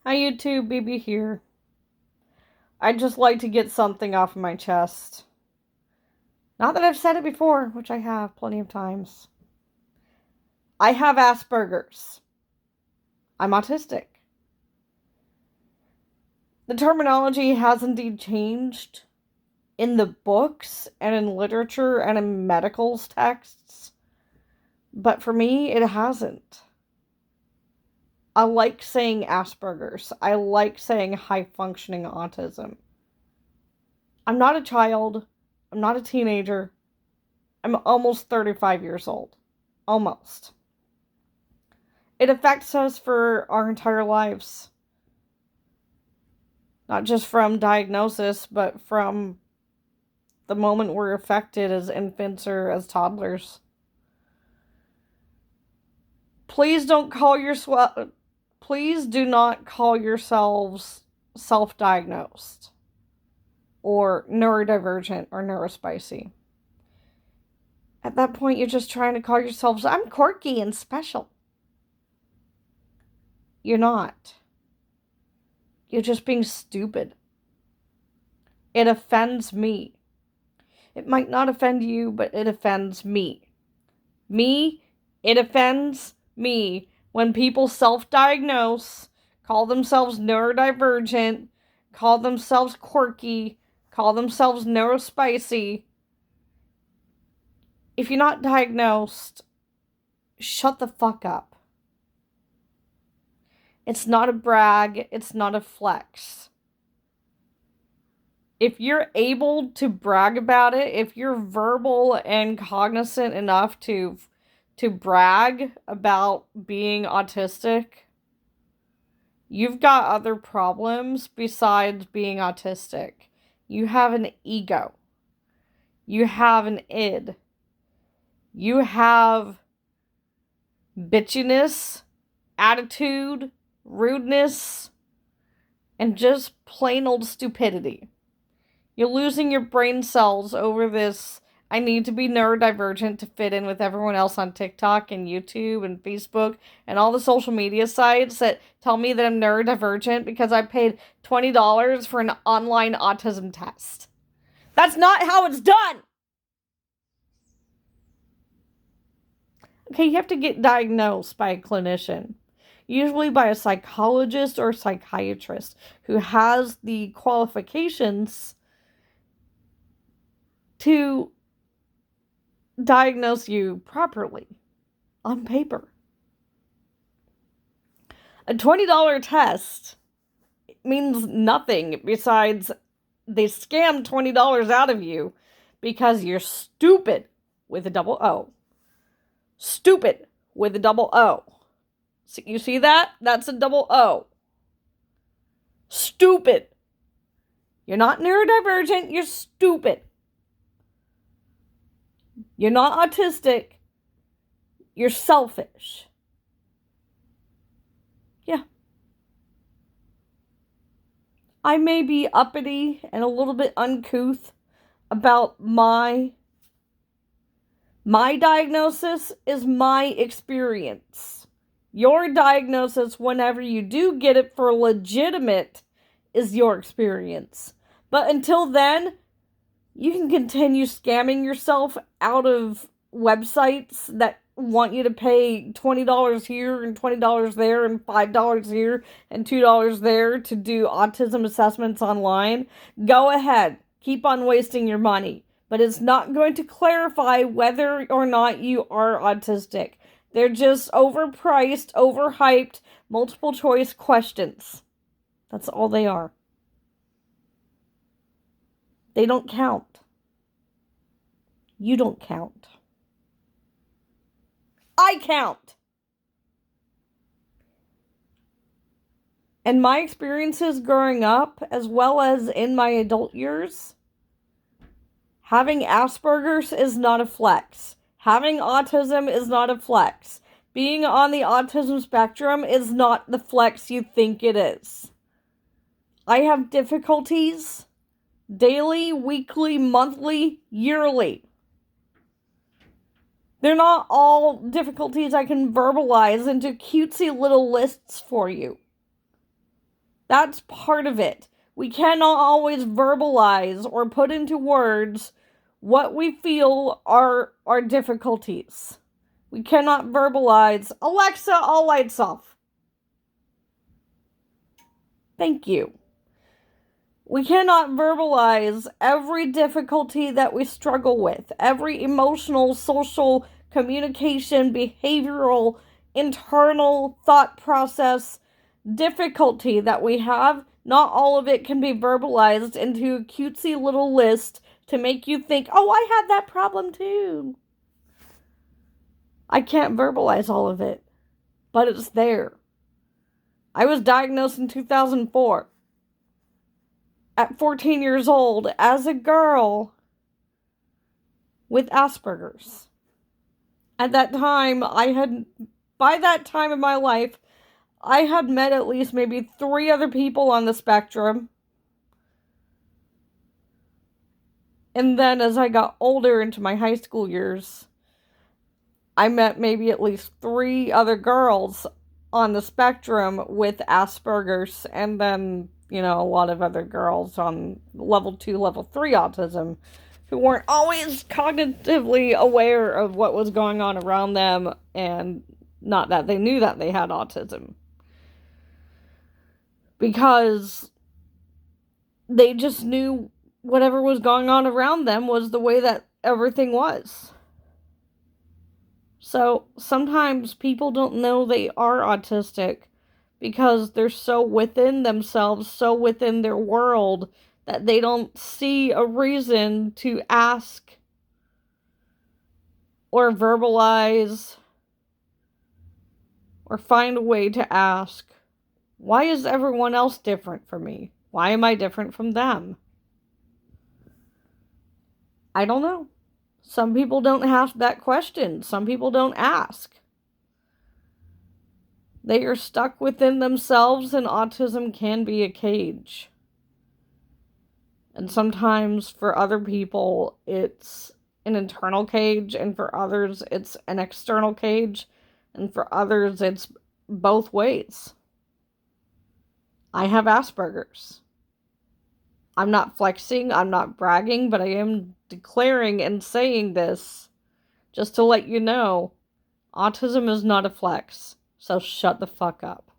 Hi YouTube, BB here. I'd just like to get something off of my chest. Not that I've said it before, which I have plenty of times. I have Aspergers. I'm autistic. The terminology has indeed changed in the books and in literature and in medical texts, but for me, it hasn't. I like saying Aspergers. I like saying high-functioning autism. I'm not a child. I'm not a teenager. I'm almost 35 years old. Almost. It affects us for our entire lives. Not just from diagnosis, but from the moment we're affected as infants or as toddlers. Please do not call yourselves self-diagnosed or neurodivergent or neurospicy. At that point, you're just trying to call yourselves, I'm quirky and special. You're not. You're just being stupid. It offends me. It might not offend you, but it offends me. It offends me when people self-diagnose, call themselves neurodivergent, call themselves quirky, call themselves neurospicy. If you're not diagnosed, shut the fuck up. It's not a brag. It's not a flex. If you're able to brag about it, if you're verbal and cognizant enough to brag about being autistic, you've got other problems besides being autistic. You have an ego. You have an id. You have bitchiness, attitude, rudeness, and just plain old stupidity. You're losing your brain cells over this, I need to be neurodivergent to fit in with everyone else on TikTok and YouTube and Facebook and all the social media sites that tell me that I'm neurodivergent because I paid $20 for an online autism test. That's not how it's done! Okay, you have to get diagnosed by a clinician. Usually by a psychologist or psychiatrist who has the qualifications to diagnose you properly on paper. A $20 test means nothing besides they scam $20 out of you because you're stupid with a double O. Stupid with a double O. You see that? That's a double O. Stupid. You're not neurodivergent, you're stupid. You're not autistic. You're selfish. Yeah. I may be uppity and a little bit uncouth about my diagnosis is my experience. Your diagnosis, whenever you do get it for legitimate, is your experience. But until then, you can continue scamming yourself out of websites that want you to pay $20 here and $20 there and $5 here and $2 there to do autism assessments online. Go ahead. Keep on wasting your money. But it's not going to clarify whether or not you are autistic. They're just overpriced, overhyped, multiple choice questions. That's all they are. They don't count. You don't count. I count. And my experiences growing up, as well as in my adult years, having Asperger's is not a flex. Having autism is not a flex. Being on the autism spectrum is not the flex you think it is. I have difficulties daily, weekly, monthly, yearly. They're not all difficulties I can verbalize into cutesy little lists for you. That's part of it. We cannot always verbalize or put into words what we feel are our difficulties. We cannot verbalize, Alexa, all lights off. Thank you. We cannot verbalize every difficulty that we struggle with, every emotional, social, communication, behavioral, internal thought process difficulty that we have. Not all of it can be verbalized into a cutesy little list to make you think, oh, I had that problem too. I can't verbalize all of it, but it's there. I was diagnosed in 2004. At 14 years old, as a girl with Aspergers. At that time, by that time in my life, I had met at least maybe 3 other people on the spectrum. And then as I got older into my high school years, I met maybe at least 3 other girls on the spectrum with Asperger's, and then, a lot of other girls on level 2, level 3 autism who weren't always cognitively aware of what was going on around them, and not that they knew that they had autism. Because they just knew whatever was going on around them was the way that everything was. So sometimes people don't know they are autistic because they're so within themselves, so within their world, that they don't see a reason to ask or verbalize or find a way to ask, why is everyone else different from me? Why am I different from them? I don't know. Some people don't ask that question. Some people don't ask. They are stuck within themselves, and autism can be a cage. And sometimes for other people, it's an internal cage, and for others, it's an external cage, and for others, it's both ways. I have Asperger's. I'm not flexing, I'm not bragging, but I am declaring and saying this just to let you know, autism is not a flex, so shut the fuck up.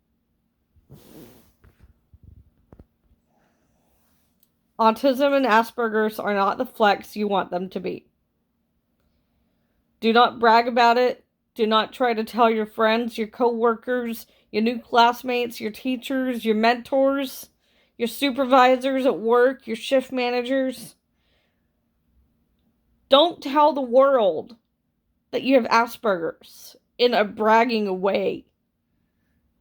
Autism and Asperger's are not the flex you want them to be. Do not brag about it. Do not try to tell your friends, your coworkers, your new classmates, your teachers, your mentors, your supervisors at work, your shift managers. Don't tell the world that you have Asperger's in a bragging way.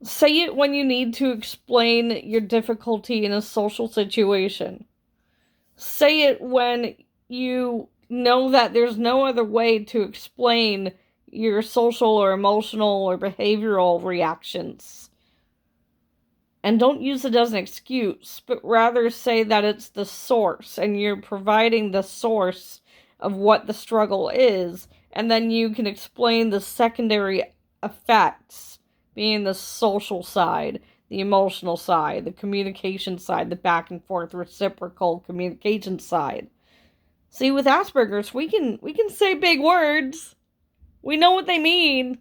Say it when you need to explain your difficulty in a social situation. Say it when you know that there's no other way to explain your social or emotional or behavioral reactions. And don't use it as an excuse, but rather say that it's the source, and you're providing the source of what the struggle is, and then you can explain the secondary effects, being the social side, the emotional side, the communication side, the back and forth reciprocal communication side. See, with Asperger's, we can say big words. We know what they mean.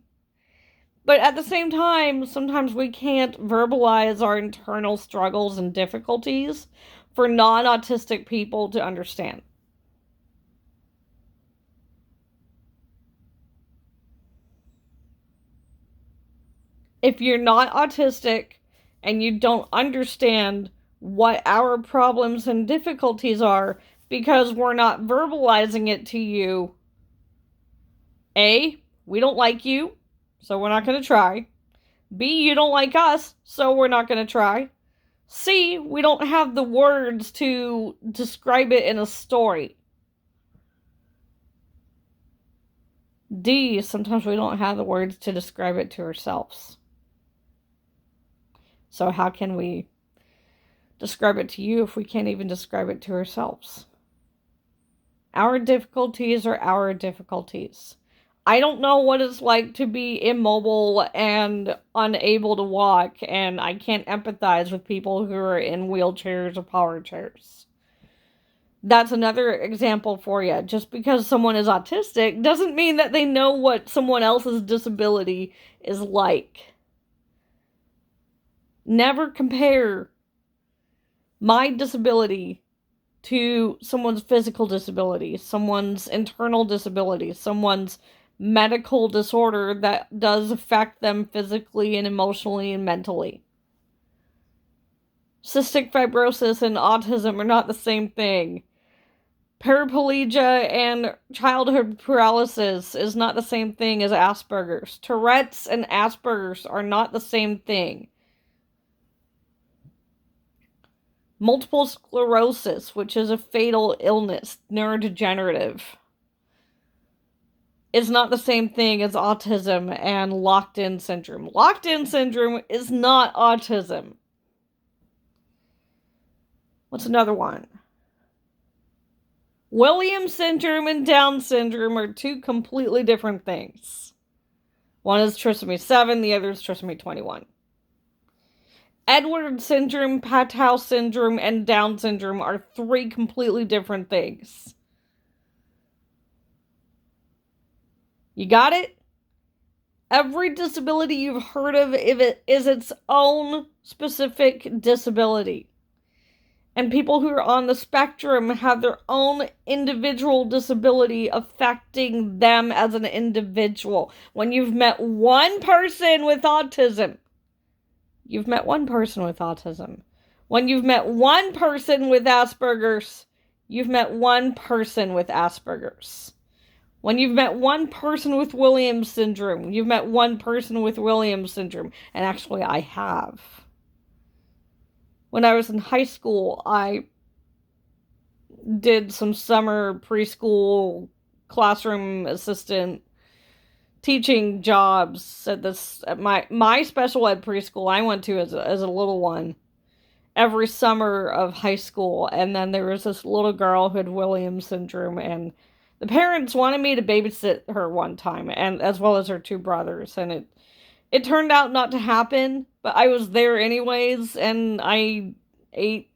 But at the same time, sometimes we can't verbalize our internal struggles and difficulties for non-autistic people to understand. If you're not autistic and you don't understand what our problems and difficulties are because we're not verbalizing it to you, A, we don't like you, so we're not going to try. B, you don't like us, so we're not going to try. C, we don't have the words to describe it in a story. D, sometimes we don't have the words to describe it to ourselves. So how can we describe it to you if we can't even describe it to ourselves? Our difficulties are our difficulties. I don't know what it's like to be immobile and unable to walk, and I can't empathize with people who are in wheelchairs or power chairs. That's another example for you. Just because someone is autistic doesn't mean that they know what someone else's disability is like. Never compare my disability to someone's physical disability, someone's internal disability, someone's medical disorder that does affect them physically and emotionally and mentally. Cystic fibrosis and autism are not the same thing. Paraplegia and childhood paralysis is not the same thing as Asperger's. Tourette's and Asperger's are not the same thing. Multiple sclerosis, which is a fatal illness, neurodegenerative, is not the same thing as autism and locked-in syndrome. Locked-in syndrome is not autism. What's another one? Williams syndrome and Down syndrome are two completely different things. One is trisomy 7, the other is trisomy 21. Edwards syndrome, Patau syndrome, and Down syndrome are three completely different things. You got it? Every disability you've heard of is its own specific disability. And people who are on the spectrum have their own individual disability affecting them as an individual. When you've met one person with autism, you've met one person with autism. When you've met one person with Asperger's, you've met one person with Asperger's. When you've met one person with Williams syndrome, you've met one person with Williams syndrome. And actually, I have. When I was in high school, I did some summer preschool classroom assistant teaching jobs at my special ed preschool I went to as a little one every summer of high school. And then there was this little girl who had Williams syndrome, and the parents wanted me to babysit her one time, and as well as her two brothers, and it turned out not to happen, but I was there anyways, and I ate,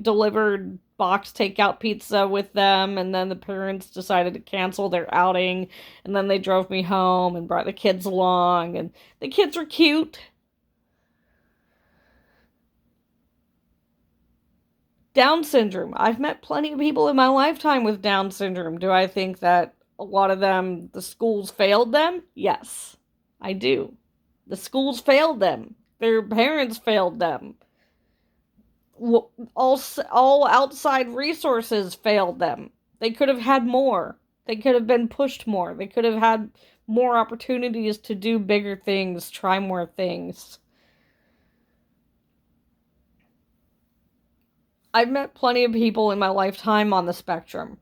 delivered box takeout pizza with them, and then the parents decided to cancel their outing, and then they drove me home and brought the kids along, and the kids were cute. Down syndrome. I've met plenty of people in my lifetime with Down syndrome. Do I think that a lot of them, the schools failed them? Yes, I do. The schools failed them. Their parents failed them. All outside resources failed them. They could have had more. They could have been pushed more. They could have had more opportunities to do bigger things, try more things. I've met plenty of people in my lifetime on the spectrum.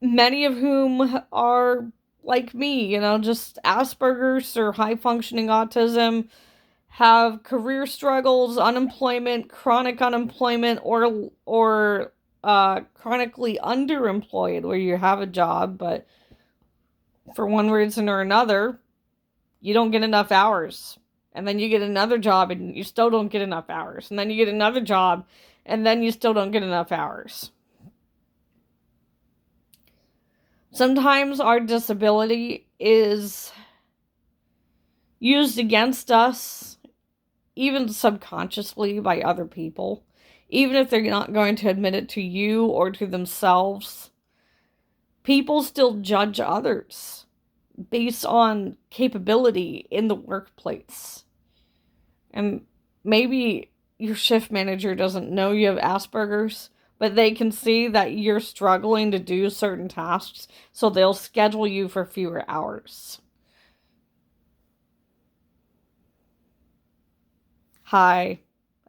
Many of whom are like me, just Asperger's or high-functioning autism, have career struggles, unemployment, chronic unemployment, or chronically underemployed, where you have a job, but for one reason or another, you don't get enough hours. And then you get another job and you still don't get enough hours. And then you get another job and then you still don't get enough hours. Sometimes our disability is used against us, even subconsciously, by other people, even if they're not going to admit it to you or to themselves. People still judge others based on capability in the workplace. And maybe your shift manager doesn't know you have Asperger's, but they can see that you're struggling to do certain tasks, so they'll schedule you for fewer hours. Hi,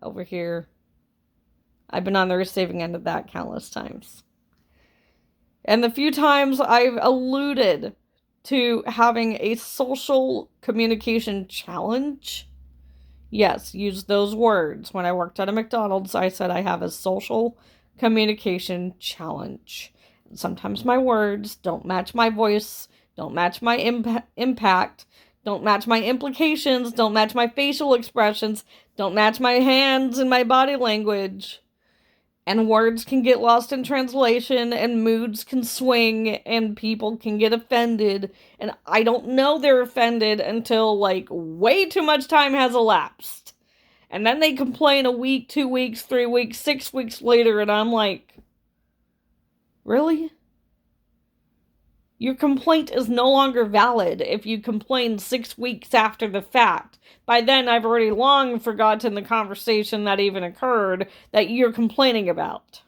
over here. I've been on the receiving end of that countless times. And the few times I've alluded to having a social communication challenge, yes, use those words. When I worked at a McDonald's, I said I have a social communication challenge. Sometimes my words don't match my voice don't match my impact, don't match my implications, don't match my facial expressions, don't match my hands and my body language. And words can get lost in translation, and moods can swing, and people can get offended. And I don't know they're offended until, like, way too much time has elapsed. And then they complain a week, 2 weeks, 3 weeks, 6 weeks later, and I'm like, really? Your complaint is no longer valid if you complain 6 weeks after the fact. By then, I've already long forgotten the conversation that even occurred that you're complaining about.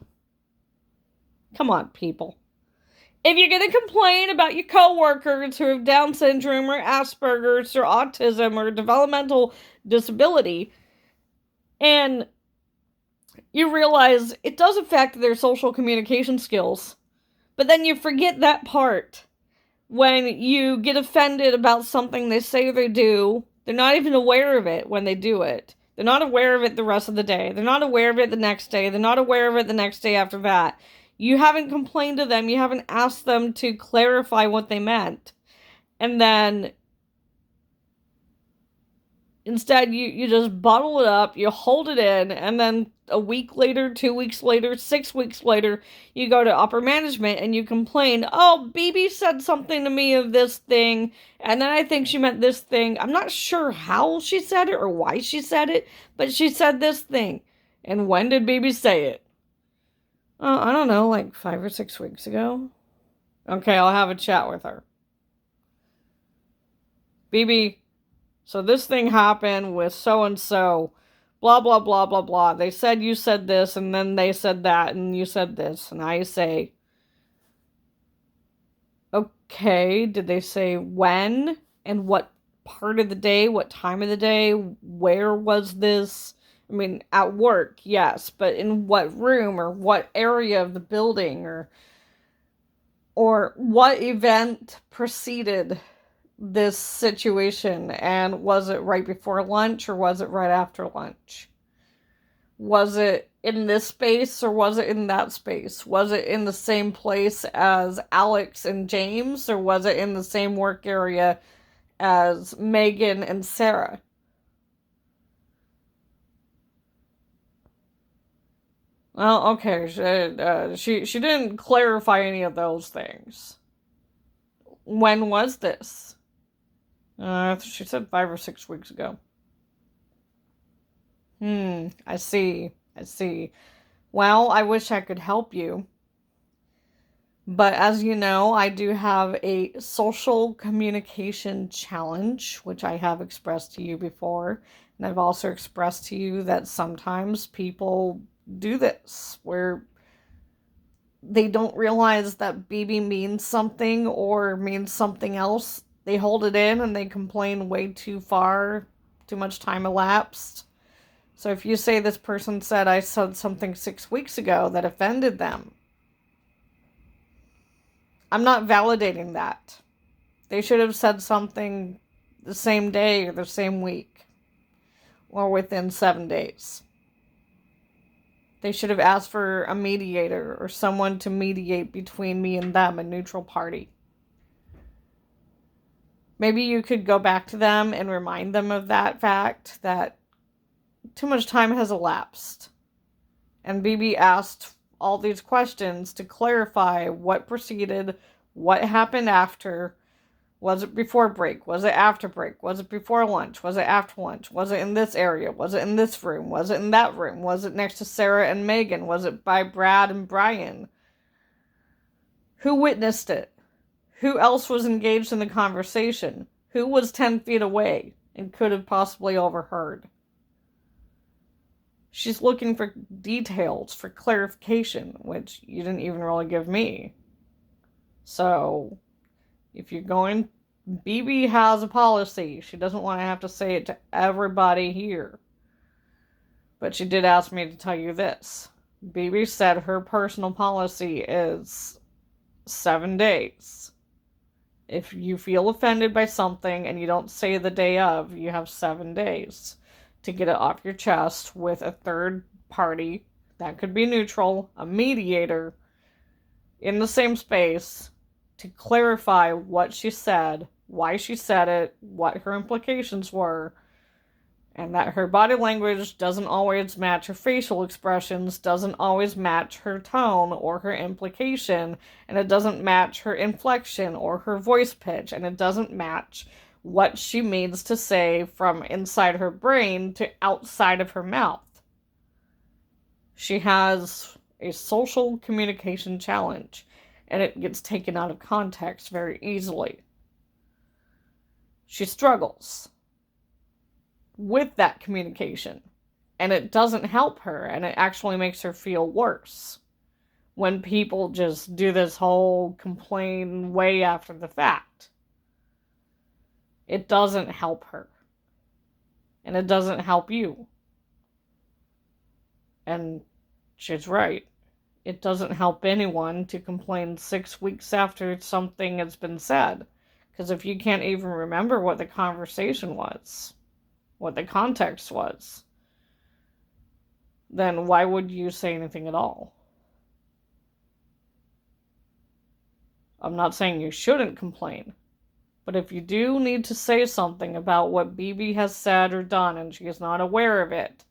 Come on, people. If you're going to complain about your coworkers who have Down syndrome or Aspergers or autism or developmental disability, and you realize it does affect their social communication skills, but then you forget that part. When you get offended about something they say they do, they're not even aware of it when they do it. They're not aware of it the rest of the day. They're not aware of it the next day. They're not aware of it the next day after that. You haven't complained to them. You haven't asked them to clarify what they meant. And then instead, you just bottle it up, you hold it in, and then a week later, 2 weeks later, 6 weeks later, you go to upper management and you complain, oh, BB said something to me of this thing, and then I think she meant this thing. I'm not sure how she said it or why she said it, but she said this thing. And when did BB say it? I don't know, like 5 or 6 weeks ago. Okay, I'll have a chat with her. BB, so this thing happened with so-and-so, blah, blah, blah, blah, blah. They said you said this, and then they said that, and you said this. And I say, okay, did they say when? And what part of the day? What time of the day? Where was this? I mean, at work, yes, but in what room or what area of the building or what event preceded this situation, and was it right before lunch or was it right after lunch? Was it in this space or was it in that space? Was it in the same place as Alex and James, or was it in the same work area as Megan and Sarah? Well, okay, she didn't clarify any of those things. When was this? She said 5 or 6 weeks ago. I see. Well, I wish I could help you. But as you know, I do have a social communication challenge, which I have expressed to you before. And I've also expressed to you that sometimes people do this, where they don't realize that BB means something or means something else. They hold it in and they complain way too far, too much time elapsed. So if you say this person said I said something 6 weeks ago that offended them, I'm not validating that. They should have said something the same day or the same week or within 7 days. They should have asked for a mediator or someone to mediate between me and them, a neutral party. Maybe you could go back to them and remind them of that fact, that too much time has elapsed. And BB asked all these questions to clarify what preceded, what happened after. Was it before break? Was it after break? Was it before lunch? Was it after lunch? Was it in this area? Was it in this room? Was it in that room? Was it next to Sarah and Megan? Was it by Brad and Brian? Who witnessed it? Who else was engaged in the conversation? Who was 10 feet away and could have possibly overheard? She's looking for details, for clarification, which you didn't even really give me. So, if you're going, BB has a policy. She doesn't want to have to say it to everybody here. But she did ask me to tell you this. BB said her personal policy is 7 days. If you feel offended by something and you don't say the day of, you have 7 days to get it off your chest with a third party. That could be neutral, a mediator, in the same space, to clarify what she said, why she said it, what her implications were, and that her body language doesn't always match her facial expressions, doesn't always match her tone or her implication, and it doesn't match her inflection or her voice pitch, and it doesn't match what she means to say from inside her brain to outside of her mouth. She has a social communication challenge, and it gets taken out of context very easily. She struggles with that communication, and it doesn't help her, and it actually makes her feel worse when people just do this whole complain way after the fact. It doesn't help her, and it doesn't help you. And she's right. It doesn't help anyone to complain 6 weeks after something has been said, because if you can't even remember what the conversation was, what the context was, then why would you say anything at all? I'm not saying you shouldn't complain, but if you do need to say something about what BB has said or done and she is not aware of it,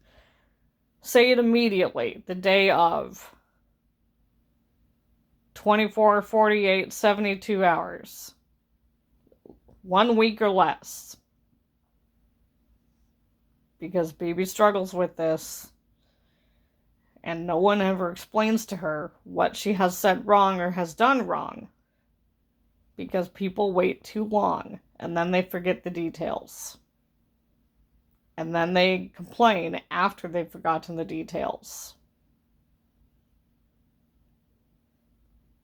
say it immediately, the day of. 24, 48, 72 hours. 1 week or less. Because BB struggles with this, and no one ever explains to her what she has said wrong or has done wrong. Because people wait too long, and then they forget the details. And then they complain after they've forgotten the details.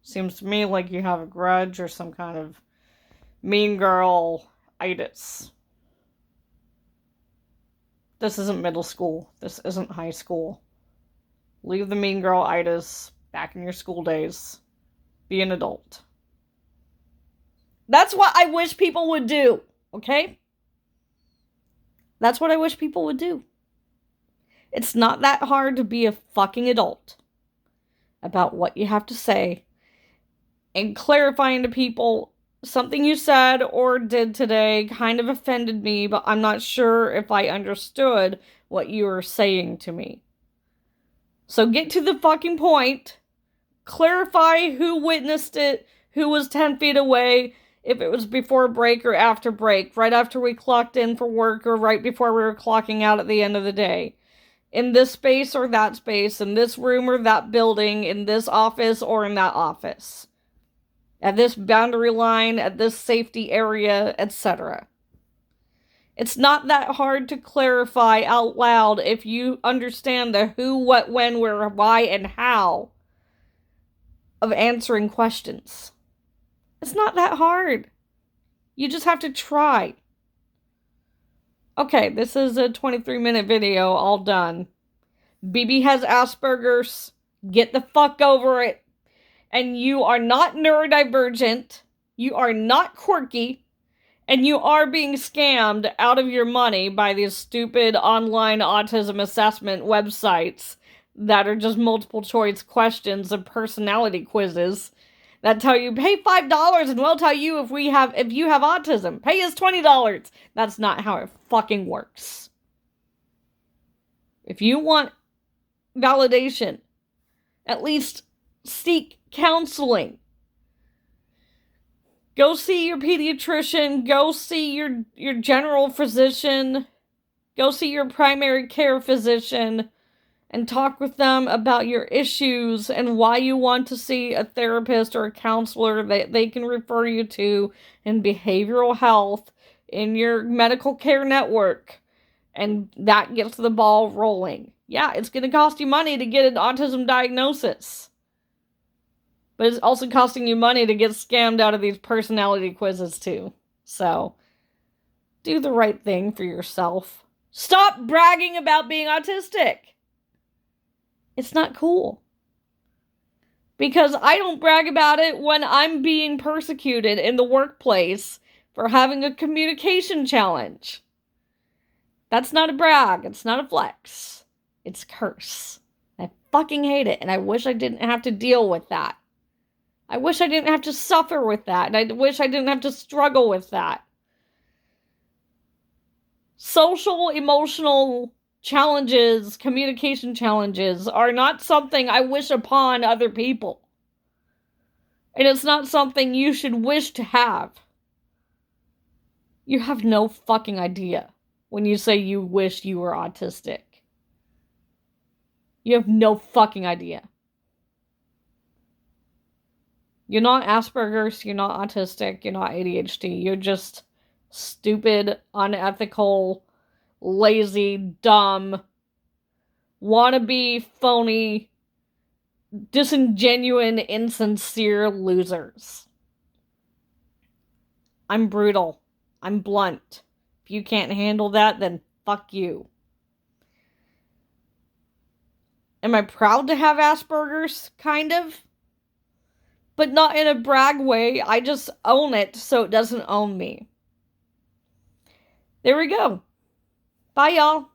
Seems to me like you have a grudge or some kind of mean girl-itis. This isn't middle school. This isn't high school. Leave the mean girl-itis back in your school days. Be an adult. That's what I wish people would do, okay? That's what I wish people would do. It's not that hard to be a fucking adult about what you have to say and clarifying to people something you said or did today kind of offended me, but I'm not sure if I understood what you were saying to me. So get to the fucking point. Clarify who witnessed it, who was 10 feet away, if it was before break or after break, right after we clocked in for work or right before we were clocking out at the end of the day. In this space or that space, in this room or that building, in this office or in that office. At this boundary line, at this safety area, etc. It's not that hard to clarify out loud if you understand the who, what, when, where, why, and how of answering questions. It's not that hard. You just have to try. Okay, this is a 23-minute video, all done. BB has Aspergers. Get the fuck over it. And you are not neurodivergent, you are not quirky, and you are being scammed out of your money by these stupid online autism assessment websites that are just multiple choice questions and personality quizzes that tell you, pay $5 and we'll tell you if you have autism. Pay us $20. That's not how it fucking works. If you want validation, at least seek counseling. Go see your pediatrician. Go see your general physician. Go see your primary care physician and talk with them about your issues and why you want to see a therapist or a counselor that they can refer you to in behavioral health in your medical care network. And that gets the ball rolling. Yeah, it's going to cost you money to get an autism diagnosis. But it's also costing you money to get scammed out of these personality quizzes too. So, do the right thing for yourself. Stop bragging about being autistic. It's not cool. Because I don't brag about it when I'm being persecuted in the workplace for having a communication challenge. That's not a brag. It's not a flex. It's a curse. I fucking hate it, and I wish I didn't have to deal with that. I wish I didn't have to suffer with that. And I wish I didn't have to struggle with that. Social, emotional challenges, communication challenges are not something I wish upon other people. And it's not something you should wish to have. You have no fucking idea when you say you wish you were autistic. You have no fucking idea. You're not Aspergers, you're not autistic, you're not ADHD. You're just stupid, unethical, lazy, dumb, wannabe, phony, disingenuine, insincere losers. I'm brutal. I'm blunt. If you can't handle that, then fuck you. Am I proud to have Asperger's? Kind of. But not in a brag way. I just own it so it doesn't own me. There we go. Bye, y'all.